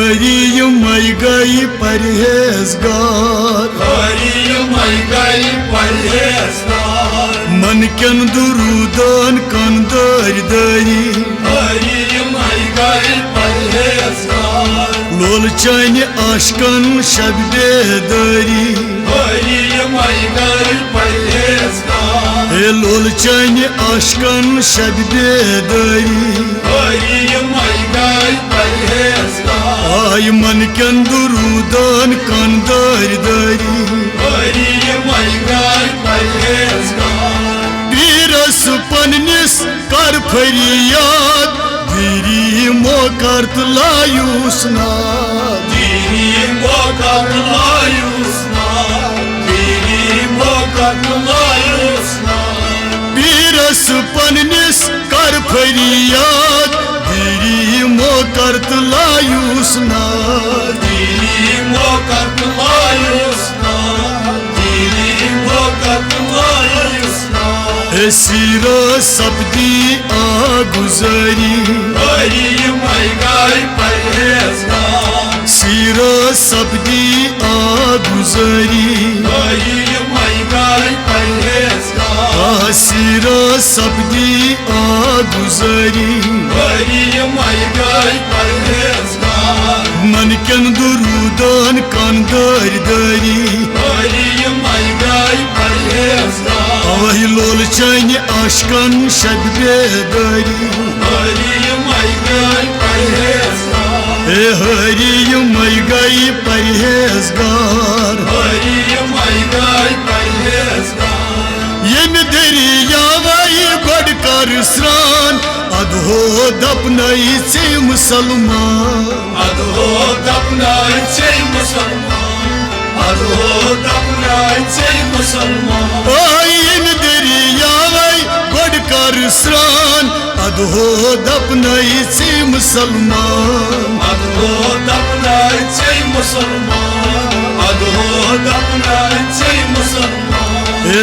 हरी मई गई परहेजगार, मन कन दुरूदन कन दर दरी, लोल चन आशकन शब बेदरी, लोल चन आशकन शब बेदरी, आय मन कन दुरूदन कन दर दरी, पीरस पन्निस कर फरियाद, दीरी मोकर लायूस नाद, पीरस पन्निस कर फरियाद, दीरी मोकर लायूस नाद, सीरो सब्दी आ गुजरी, सीरो सब्दी आ गुजरी, सीरो सब्दी आ गुजरी, मन कन दुरूदन कन दर दरी, वही लोल चन आशकन शब बेदरी, हरी मई गई परहेजगार, यम दरियावई गोड कर स्रान, अधो दपनई से मुसलमान, यम दरियावई गोड कर स्रान, अधो दपनई से मुसलमान,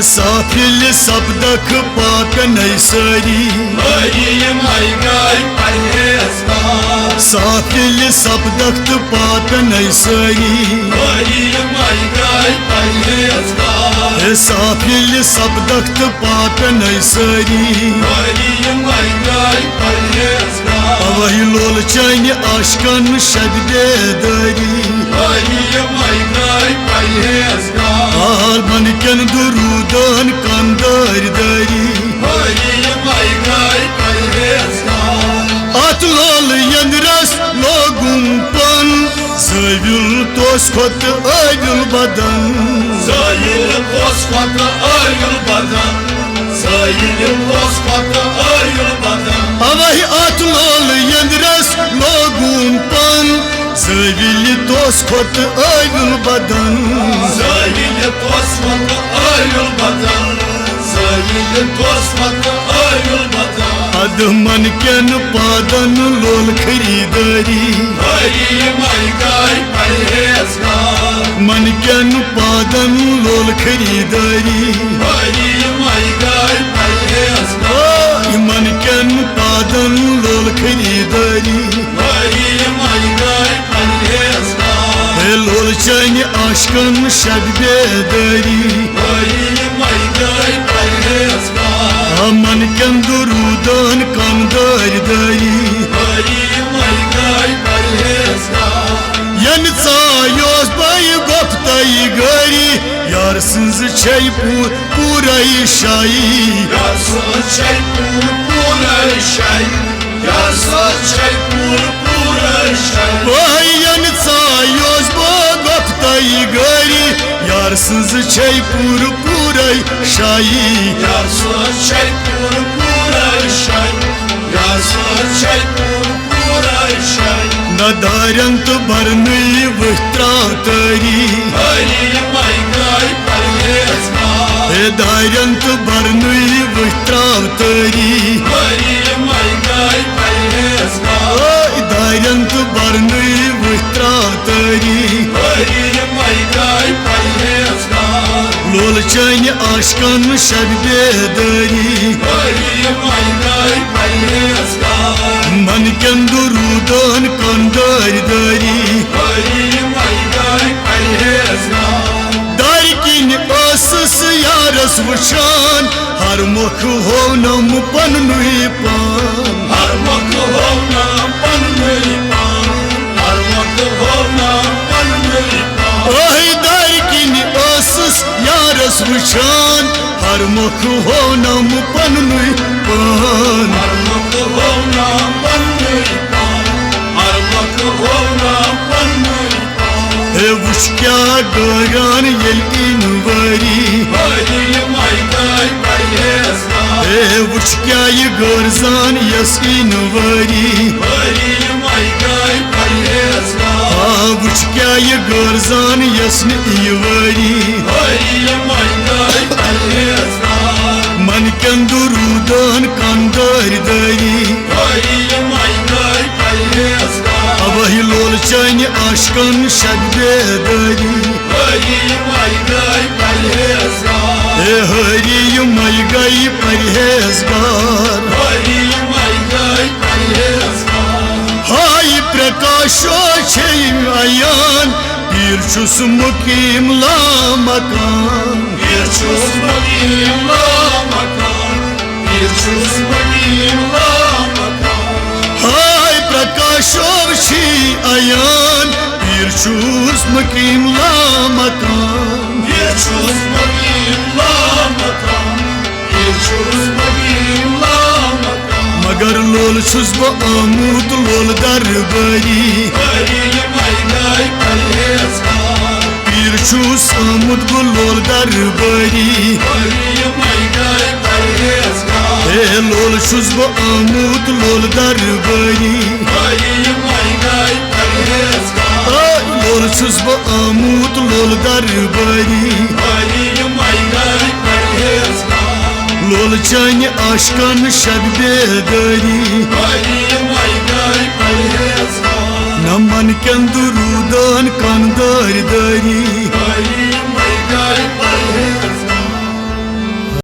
साफिल सब्दक पाक नैसरी, साफिल सब्दक पाक नैसरी, साफिल सब्दक पाक नैसरी, वही लोल चन आशकन शब बेदरी, मन कन दुरूदन कन दर दरी, अत लोल यंद्रस लोगुम पन, ज़विल तोस खोत अविल बदन, अवहि अत लोल यंद्रस लोगुम पन, ज़विल तोस खोत अविल बदन, अद मन कन पादन लोल खरीदरी, मन कन पादन लोल खरीदरी, मन कन पादन लोल खरीदरी, लोल चन आशकन शब बेदरी, मन कन दुरूदन कन दर दरी, यन चायोस बय गोफ्तई गरी, यार सिंज छई पूरई शाई, यन चायोस गोफ्तई गरी, यार सिंज छई पूरई शाई, न दारंत बरनई वस्त्रा तरी, दारंत बरनई वस्त्रा तरी, दारंत बरनई वस्त्रा तरी, लोल चन आशकन शब बेदरी, मन कन दुरूदन कन दर दरी, गरजान यस इनवरी वुच क्या ये गरजान यस इनवरी मन कन दुरूदान कंदर दरी अवही लोल चान आशकन शब्दे दरी हरी मई गई परहेजगार हाय प्रकाशो अयान पीर छुस मुकीम ला मकान हाय प्रकाशो अयान पीर छुस मुकीम ला मकान मगर लोल छुस बह आमुत लोल दरबारी पीर छुस आमुत बह लोल दरबारी लोल छुस बह आमुत लोल दरबारी लोल छुस बह आमुत लोल दरबारी लोल चान आशकन शब बेदरी न मन कन दुरूदान कंदर दरी